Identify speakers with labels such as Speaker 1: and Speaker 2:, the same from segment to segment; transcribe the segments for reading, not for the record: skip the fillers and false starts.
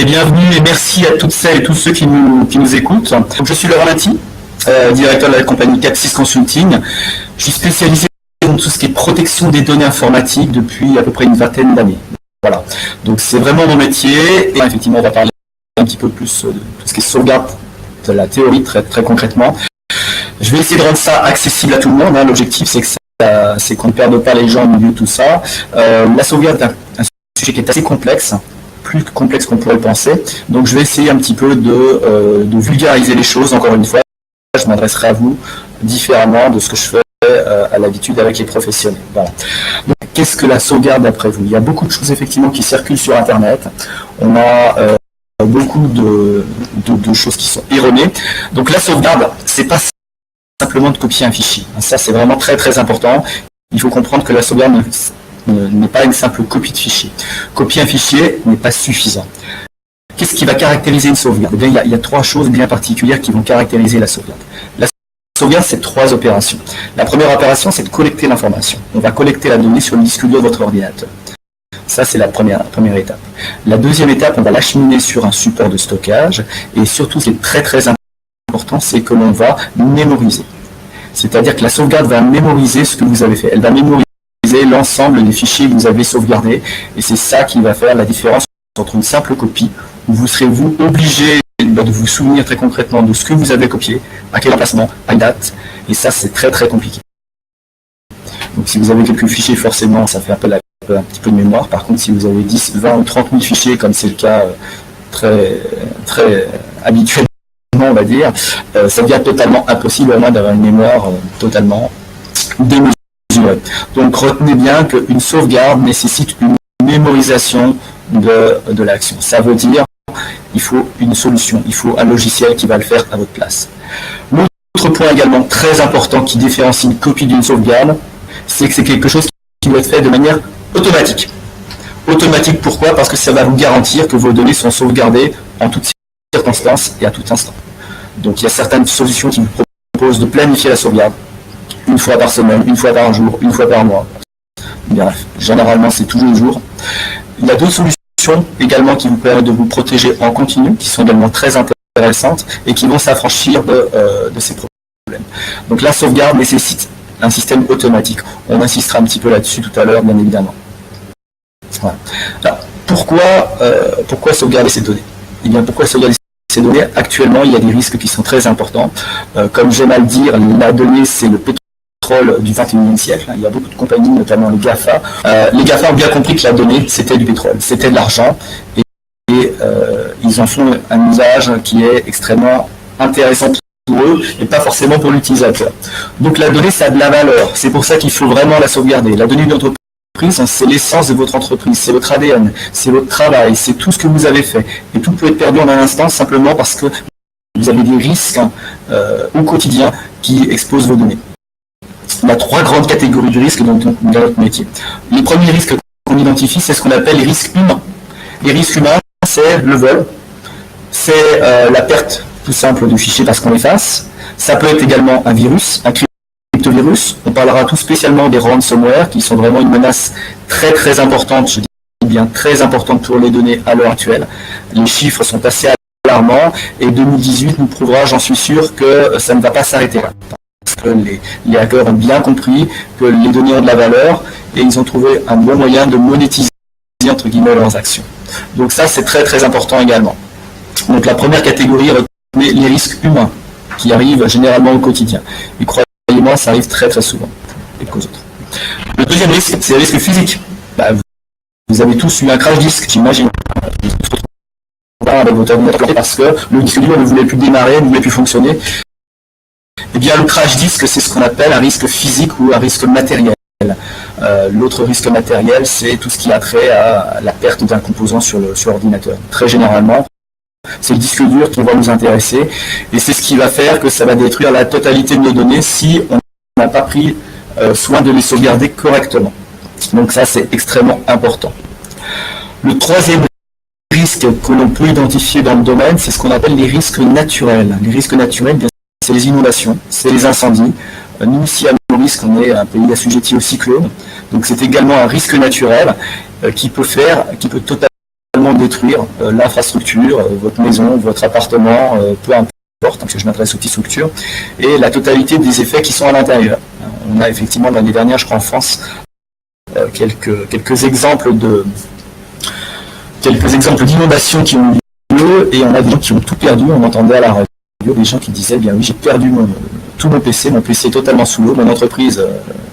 Speaker 1: bienvenue et merci à toutes celles et tous ceux qui nous écoutent. Donc, je suis Laurent Lati, directeur de la compagnie Capsys Consulting. Je suis spécialisé dans tout ce qui est protection des données informatiques depuis à peu près une vingtaine d'années. Voilà. Donc c'est vraiment mon métier. Et effectivement, on va parler un petit peu plus de tout ce qui est sauvegarde de la théorie très, très concrètement. Je vais essayer de rendre ça accessible à tout le monde. L'objectif, c'est qu'on ne perde pas les gens au milieu de tout ça. La sauvegarde est un sujet qui est assez complexe, plus complexe qu'on pourrait le penser. Donc je vais essayer un petit peu de vulgariser les choses. Encore une fois, je m'adresserai à vous différemment de ce que je fais à l'habitude avec les professionnels. Voilà. Donc, qu'est-ce que la sauvegarde d'après vous? Il y a beaucoup de choses effectivement qui circulent sur Internet. On a beaucoup de choses qui sont erronées. Donc la sauvegarde, c'est pas simplement de copier un fichier. Ça, c'est vraiment très très important. Il faut comprendre que la sauvegarde n'est pas une simple copie de fichier. Copier un fichier n'est pas suffisant. Qu'est-ce qui va caractériser une sauvegarde? Eh bien, il y a trois choses bien particulières qui vont caractériser la sauvegarde. La sauvegarde, c'est trois opérations. La première opération, c'est de collecter l'information. On va collecter la donnée sur le disque dur de votre ordinateur. Ça, c'est la première étape. La deuxième étape, on va l'acheminer sur un support de stockage. Et surtout, ce qui est très très important, c'est que l'on va mémoriser. C'est-à-dire que la sauvegarde va mémoriser ce que vous avez fait. Elle va mémoriser l'ensemble des fichiers que vous avez sauvegardés. Et c'est ça qui va faire la différence entre une simple copie, où vous serez obligé de vous souvenir très concrètement de ce que vous avez copié, à quel emplacement, à quelle date. Et ça, c'est très très compliqué. Donc si vous avez quelques fichiers, forcément, ça fait un petit peu de mémoire. Par contre, si vous avez 10, 20 ou 30 000 fichiers, comme c'est le cas très, très habituellement, on va dire, ça devient totalement impossible au moins d'avoir une mémoire totalement démesurée. Donc retenez bien qu'une sauvegarde nécessite une mémorisation de l'action. Ça veut dire il faut une solution, il faut un logiciel qui va le faire à votre place. L'autre point également très important qui différencie une copie d'une sauvegarde, c'est que c'est quelque chose qui doit être fait de manière automatique. Automatique, pourquoi? Parce que ça va vous garantir que vos données sont sauvegardées en toutes circonstances et à tout instant. Donc il y a certaines solutions qui vous proposent de planifier la sauvegarde une fois par semaine, une fois par jour, une fois par mois. Bref, généralement c'est tous les jours. Il y a d'autres solutions également qui vous permettent de vous protéger en continu, qui sont également très intéressantes et qui vont s'affranchir de ces problèmes. Donc la sauvegarde nécessite un système automatique. On insistera un petit peu là-dessus tout à l'heure, bien évidemment. Voilà. Alors, pourquoi sauvegarder ces données? Eh bien, pourquoi sauvegarder ces données? Actuellement, il y a des risques qui sont très importants. Comme j'aime à le dire, la donnée, c'est le pétrole du 21e siècle. Il y a beaucoup de compagnies, notamment les GAFA. Les GAFA ont bien compris que la donnée, c'était du pétrole, c'était de l'argent. Et ils en font un usage qui est extrêmement intéressant pour eux et pas forcément pour l'utilisateur. Donc la donnée, ça a de la valeur. C'est pour ça qu'il faut vraiment la sauvegarder. La donnée d'entreprise, c'est l'essence de votre entreprise, c'est votre ADN, c'est votre travail, c'est tout ce que vous avez fait. Et tout peut être perdu en un instant simplement parce que vous avez des risques au quotidien qui exposent vos données. Il y a trois grandes catégories de risques dans notre métier. Les premiers risques qu'on identifie, c'est ce qu'on appelle les risques humains. Les risques humains, c'est le vol, c'est la perte tout simple du fichier parce qu'on l'efface. Ça peut être également un virus, un cryptovirus. On parlera tout spécialement des ransomware qui sont vraiment une menace très très importante, je dis bien très importante pour les données à l'heure actuelle. Les chiffres sont assez alarmants et 2018 nous prouvera, j'en suis sûr, que ça ne va pas s'arrêter là. Parce que les hackers ont bien compris que les données ont de la valeur et ils ont trouvé un bon moyen de monétiser entre guillemets leurs actions. Donc ça, c'est très très important également. Donc la première catégorie, retenez les risques humains qui arrivent généralement au quotidien. Et croyez-moi, ça arrive très très souvent et qu'aux autres. Le deuxième risque, c'est le risque physique. Vous avez tous eu un crash disk, j'imagine. Avec votre ordinateur parce que le disque dur ne voulait plus démarrer, ne voulait plus fonctionner. Eh bien, le crash disk, c'est ce qu'on appelle un risque physique ou un risque matériel. L'autre risque matériel, c'est tout ce qui a trait à la perte d'un composant sur l'ordinateur. Très généralement, c'est le disque dur qui va nous intéresser et c'est ce qui va faire que ça va détruire la totalité de nos données si on n'a pas pris soin de les sauvegarder correctement. Donc ça, c'est extrêmement important. Le troisième risque que l'on peut identifier dans le domaine, c'est ce qu'on appelle les risques naturels. Les risques naturels, c'est les inondations, c'est les incendies. Nous, ici à Maurice, on est un pays assujetti au cyclone, donc c'est également un risque naturel qui peut totalement totalement détruire l'infrastructure, votre maison, votre appartement, peu importe, parce que je m'adresse aux petites structures, et la totalité des effets qui sont à l'intérieur. On a effectivement l'année dernière, je crois en France, quelques exemples d'inondations qui ont eu lieu, et on a des gens qui ont tout perdu. On entendait à la radio des gens qui disaient, bien oui, j'ai perdu tout mon PC est totalement sous l'eau, mon entreprise,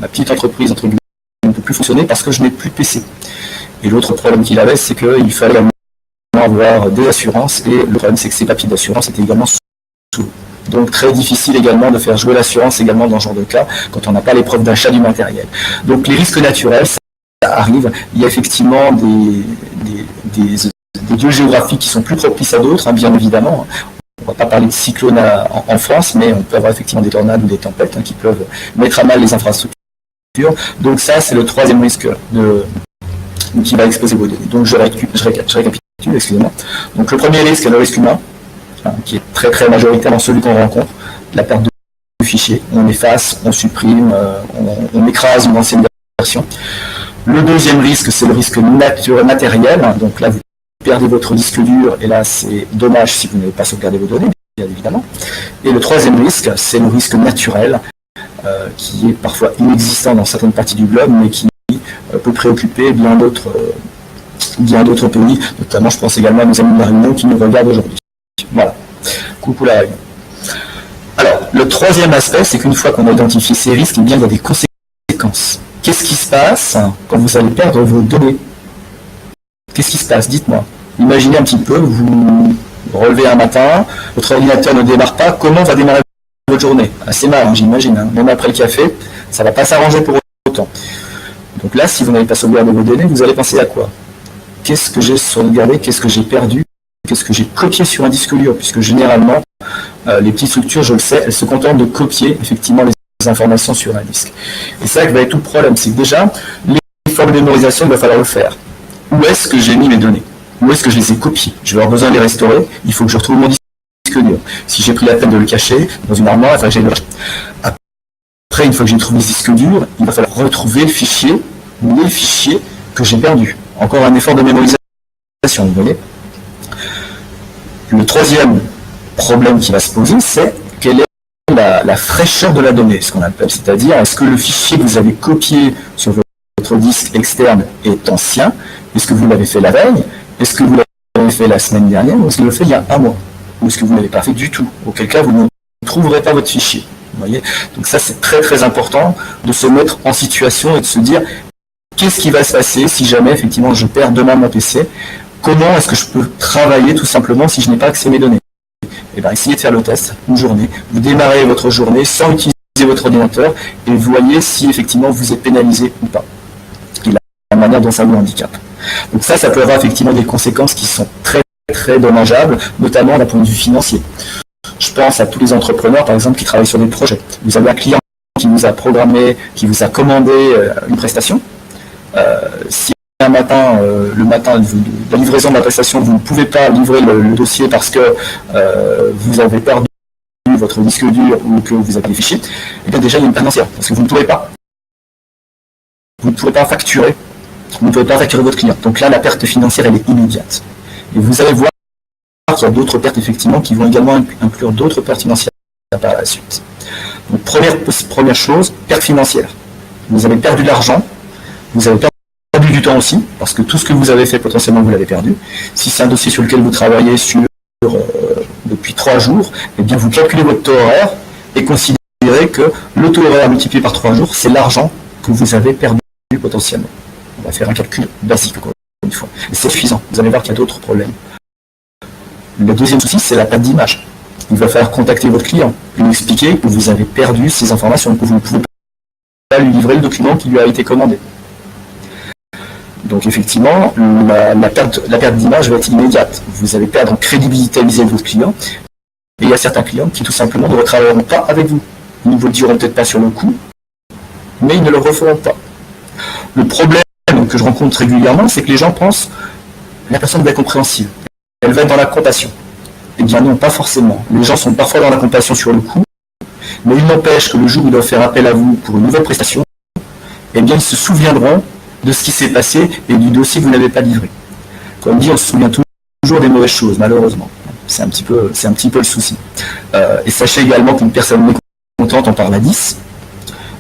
Speaker 1: ma petite entreprise entre guillemets, ne peut plus fonctionner parce que je n'ai plus de PC. Et l'autre problème qu'il avait, c'est qu'il fallait avoir des assurances, et le problème c'est que ces papiers d'assurance étaient également sous l'eau. Donc très difficile également de faire jouer l'assurance également dans ce genre de cas quand on n'a pas les preuves d'achat du matériel. Donc les risques naturels, ça arrive. Il y a effectivement des lieux géographiques qui sont plus propices à d'autres, hein, bien évidemment. On ne va pas parler de cyclones en France, mais on peut avoir effectivement des tornades ou des tempêtes qui peuvent mettre à mal les infrastructures. Donc ça, c'est le troisième risque qui va exposer vos données. Donc je récapitule, excusez-moi. Donc le premier risque est le risque humain, qui est très très majoritairement celui qu'on rencontre, la perte de fichiers. On efface, on supprime, on écrase une ancienne version. Le deuxième risque, c'est le risque matériel. Donc là, vous perdez votre disque dur, et là, c'est dommage si vous n'avez pas sauvegardé vos données, bien évidemment. Et le troisième risque, c'est le risque naturel, qui est parfois inexistant dans certaines parties du globe, mais qui peut préoccuper bien d'autres pays, notamment je pense également à nos amis de la Réunion qui nous regardent aujourd'hui. Voilà, coucou la Réunion. Alors, le troisième aspect, c'est qu'une fois qu'on a identifié ces risques, eh bien, il y a des conséquences. Qu'est-ce qui se passe quand vous allez perdre vos données? Qu'est-ce qui se passe? Dites-moi. Imaginez un petit peu, vous relevez un matin, votre ordinateur ne démarre pas, comment va démarrer votre journée? Assez mal, hein, j'imagine. Hein. Même après le café, ça ne va pas s'arranger pour autant. Donc là, si vous n'avez pas sauvegardé vos données, vous allez penser à quoi? Qu'est-ce que j'ai sauvegardé? Qu'est-ce que j'ai perdu? Qu'est-ce que j'ai copié sur un disque dur? Puisque généralement, les petites structures, je le sais, elles se contentent de copier effectivement les informations sur un disque. Et ça va être tout le problème, c'est que déjà, l'effort de mémorisation, il va falloir le faire. Où est-ce que j'ai mis mes données? Où est-ce que je les ai copiées? Je vais avoir besoin de les restaurer, il faut que je retrouve mon disque dur. Si j'ai pris la peine de le cacher dans une armoire, il va que j'aille le racheter. Après, une fois que j'ai trouvé ce disque dur, il va falloir retrouver le fichier, les fichiers que j'ai perdus. Encore un effort de mémorisation, vous voyez. Le troisième problème qui va se poser, c'est quelle est la fraîcheur de la donnée, ce qu'on appelle. C'est-à-dire, est-ce que le fichier que vous avez copié sur votre disque externe est ancien? Est-ce que vous l'avez fait la veille? Est-ce que vous l'avez fait la semaine dernière? Ou est-ce que vous l'avez fait il y a un mois? Ou est-ce que vous ne l'avez pas fait du tout? Auquel cas, vous ne trouverez pas votre fichier. Vous voyez. Donc ça, c'est très très important de se mettre en situation et de se dire qu'est-ce qui va se passer si jamais effectivement je perds demain mon PC? Comment est-ce que je peux travailler tout simplement si je n'ai pas accès à mes données? Et bien, essayez de faire le test une journée. Vous démarrez votre journée sans utiliser votre ordinateur et vous voyez si effectivement vous êtes pénalisé ou pas. Et la manière dont ça vous handicape. Donc ça peut avoir effectivement des conséquences qui sont très très dommageables, notamment d'un point de vue financier. Je pense à tous les entrepreneurs, par exemple, qui travaillent sur des projets. Vous avez un client qui vous a programmé, qui vous a commandé une prestation. Si un matin, le matin de la livraison de la prestation, vous ne pouvez pas livrer le dossier parce que vous avez perdu votre disque dur ou que vous avez des fichiers, et bien déjà il y a une perte financière, parce que vous ne pourrez pas. Vous ne pourrez pas facturer. Vous ne pouvez pas facturer votre client. Donc là, la perte financière, elle est immédiate. Et vous allez voir qu'il y a d'autres pertes, effectivement, qui vont également inclure d'autres pertes financières par la suite. Donc première chose, perte financière. Vous avez perdu de l'argent, vous avez perdu du temps aussi, parce que tout ce que vous avez fait, potentiellement, vous l'avez perdu. Si c'est un dossier sur lequel vous travaillez depuis 3 jours, eh bien vous calculez votre taux horaire et considérez que le taux horaire multiplié par 3 jours, c'est l'argent que vous avez perdu potentiellement. On va faire un calcul basique, encore une fois. Et c'est suffisant. Vous allez voir qu'il y a d'autres problèmes. Le deuxième souci, c'est la perte d'image. Il va falloir contacter votre client, lui expliquer que vous avez perdu ces informations, que vous ne pouvez pas lui livrer le document qui lui a été commandé. Donc effectivement, la perte d'image va être immédiate. Vous allez perdre en crédibilité vis-à-vis de votre client. Et il y a certains clients qui tout simplement ne retravailleront pas avec vous. Ils ne vous le diront peut-être pas sur le coup, mais ils ne le referont pas. Le problème que je rencontre régulièrement, c'est que les gens pensent que la personne va être compréhensive. Elle va être dans la compassion. Eh bien non, pas forcément. Les gens sont parfois dans la compassion sur le coup, mais il n'empêche que le jour où ils doivent faire appel à vous pour une nouvelle prestation, eh bien ils se souviendront de ce qui s'est passé et du dossier que vous n'avez pas livré. Comme dit, on se souvient toujours des mauvaises choses, malheureusement. C'est un petit peu le souci. Et sachez également qu'une personne mécontente en parle à 10.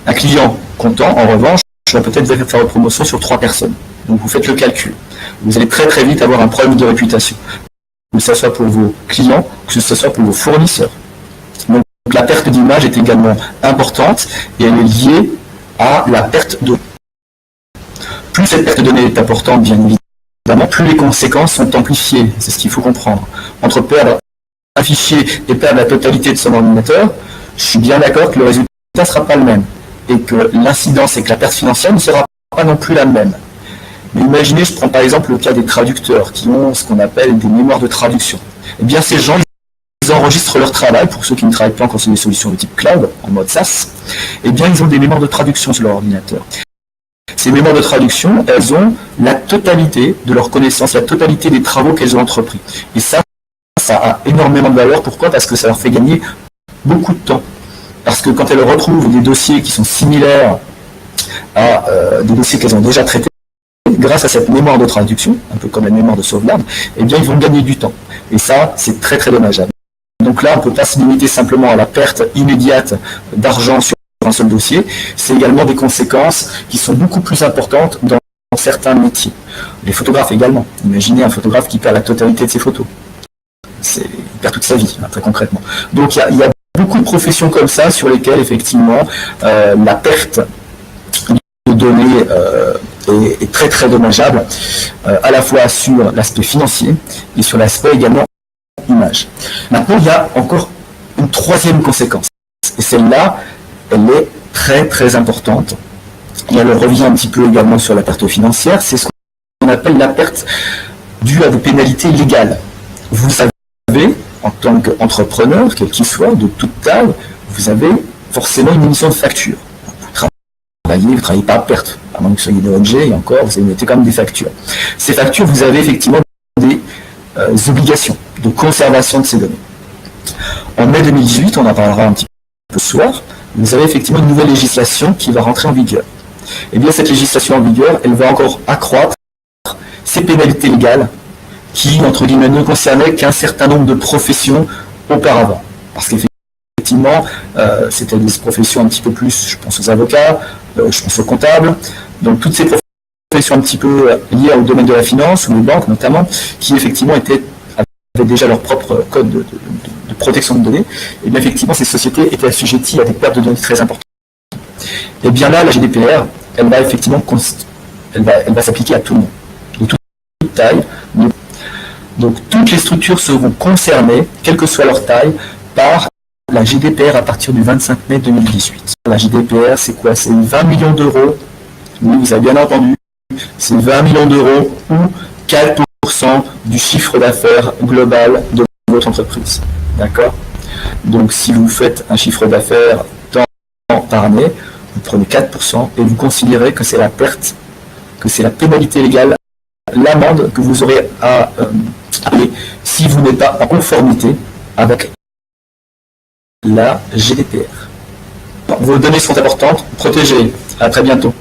Speaker 1: Un client content, en revanche, va peut-être faire une promotion sur 3 personnes. Donc vous faites le calcul. Vous allez très très vite avoir un problème de réputation. Que ce soit pour vos clients, que ce soit pour vos fournisseurs. Donc la perte d'image est également importante et elle est liée à la perte de... Plus cette perte de données est importante, bien évidemment, plus les conséquences sont amplifiées. C'est ce qu'il faut comprendre. Entre perdre un fichier et perdre la totalité de son ordinateur, je suis bien d'accord que le résultat ne sera pas le même. Et que l'incidence et que la perte financière ne sera pas non plus la même. Mais imaginez, je prends par exemple le cas des traducteurs qui ont ce qu'on appelle des mémoires de traduction. Eh bien ces gens, ils enregistrent leur travail, pour ceux qui ne travaillent pas encore sur des solutions de type cloud, en mode SaaS, eh bien ils ont des mémoires de traduction sur leur ordinateur. Ces mémoires de traduction, elles ont la totalité de leurs connaissances, la totalité des travaux qu'elles ont entrepris. Et ça a énormément de valeur. Pourquoi ? Parce que ça leur fait gagner beaucoup de temps. Parce que quand elles retrouvent des dossiers qui sont similaires à des dossiers qu'elles ont déjà traités, grâce à cette mémoire de traduction, un peu comme la mémoire de sauvegarde, eh bien ils vont gagner du temps. Et ça, c'est très très dommageable. Donc là, on ne peut pas se limiter simplement à la perte immédiate d'argent sur un seul dossier. C'est également des conséquences qui sont beaucoup plus importantes dans certains métiers. Les photographes également. Imaginez un photographe qui perd la totalité de ses photos. Il perd toute sa vie, hein, très concrètement. Donc il y a beaucoup de professions comme ça sur lesquelles effectivement la perte de données est très très dommageable, à la fois sur l'aspect financier et sur l'aspect également image. Maintenant, il y a encore une troisième conséquence. Et celle-là, elle est très très importante. Et elle revient un petit peu également sur la perte financière. C'est ce qu'on appelle la perte due à des pénalités légales. Vous savez, en tant qu'entrepreneur, quel qu'il soit, de toute taille, vous avez forcément une émission de facture. Vous ne travaillez pas à perte, à moins que vous soyez de ONG, et encore, vous mettez quand même des factures. Ces factures, vous avez effectivement des obligations de conservation de ces données. En mai 2018, on en parlera un petit peu ce soir, vous avez effectivement une nouvelle législation qui va rentrer en vigueur. Et bien cette législation en vigueur, elle va encore accroître ces pénalités légales qui, entre guillemets, ne concernaient qu'un certain nombre de professions auparavant. Parce qu'effectivement, c'était des professions un petit peu plus, je pense aux avocats, je pense aux comptables, donc toutes ces professions un petit peu liées au domaine de la finance, ou les banques notamment, qui effectivement avaient déjà leur propre code de protection de données, et bien effectivement ces sociétés étaient assujetties à des pertes de données très importantes. Et bien là, la GDPR, elle va effectivement elle va s'appliquer à tout le monde, de toute taille. Donc toutes les structures seront concernées, quelle que soit leur taille, par la GDPR à partir du 25 mai 2018. La GDPR, c'est quoi? C'est 20 millions d'euros. Oui, vous avez bien entendu. C'est 20 millions d'euros ou 4% du chiffre d'affaires global de votre entreprise. D'accord? Donc si vous faites un chiffre d'affaires par année, vous prenez 4% et vous considérez que c'est la perte, que c'est la pénalité légale, l'amende que vous aurez à payer si vous n'êtes pas en conformité avec la GDPR. Vos données sont importantes, protégez. À très bientôt.